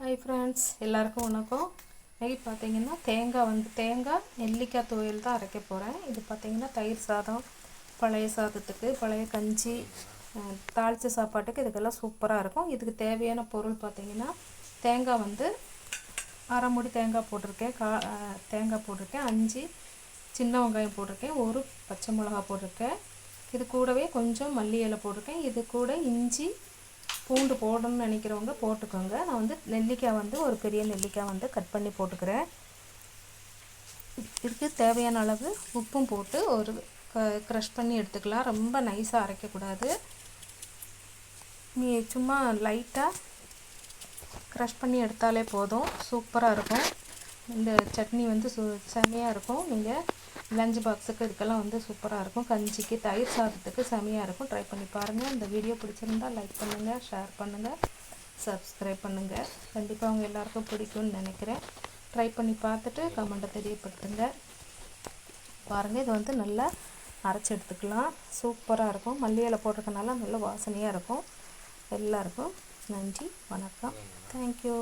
Hi friends, எல்லாருக்கும் வணக்கம். இன்னைக்கு பாத்தீங்கன்னா தேங்காய் நெல்லிக்காய் துவையல் தான் அரைக்க போறேன். இது பாத்தீங்கன்னா தயிர் சாதம், பழைய சாதத்துக்கு, பழைய கஞ்சி, தாளிச்ச சாப்பாட்டுக்கு இதுக்கெல்லாம் சூப்பரா இருக்கும். இதுக்கு தேவையான பொருள் பாத்தீங்கன்னா தேங்காய் அரை மூடி தேங்காய் போட்டிருக்கேன். தேங்காய் போட்டிருக்கேன். 5 சின்ன வெங்காயம் போட்டிருக்கேன். 1 பச்சை மிளகாய் போட்டிருக்கேன். இது கூடவே கொஞ்சம் மல்லி இலை போட்டிருக்கேன். இது கூட இஞ்சி பூண்டு போடணும்னு நினைக்கிறவங்க போட்டுக்கோங்க. நான் நெல்லிக்காய் ஒரு பெரிய நெல்லிக்காய் கட் பண்ணி போட்டுக்கிறேன். இதுக்கு தேவையான அளவு உப்பும் போட்டு ஒரு க்ரஷ் பண்ணி எடுத்துக்கலாம். ரொம்ப நைஸாக அரைக்கக்கூடாது. சும்மா லைட்டாக க்ரஷ் பண்ணி எடுத்தாலே போதும். சூப்பராக இருக்கும். இந்த சட்னி செமையாக இருக்கும். நீங்கள் லஞ்ச் பாக்ஸுக்கு இதுக்கெல்லாம் சூப்பராக இருக்கும். கஞ்சிக்கு, தயிர் சாதத்துக்கு செமையாக இருக்கும். ட்ரை பண்ணி பாருங்கள். இந்த வீடியோ பிடிச்சிருந்தால் லைக் பண்ணுங்கள், ஷேர் பண்ணுங்கள், சப்ஸ்கிரைப் பண்ணுங்கள். கண்டிப்பாக அவங்க எல்லாருக்கும் பிடிக்கும்னு நினைக்கிறேன். ட்ரை பண்ணி பார்த்துட்டு கமெண்ட்டை தெரியப்படுத்துங்க. பாருங்கள், இது நல்லா அரைச்சி எடுத்துக்கலாம். சூப்பராக இருக்கும். மல்லி இலை போட்டிருக்கனால நல்ல வாசனையாக இருக்கும். எல்லாருக்கும் நன்றி, வணக்கம், தேங்க்யூ.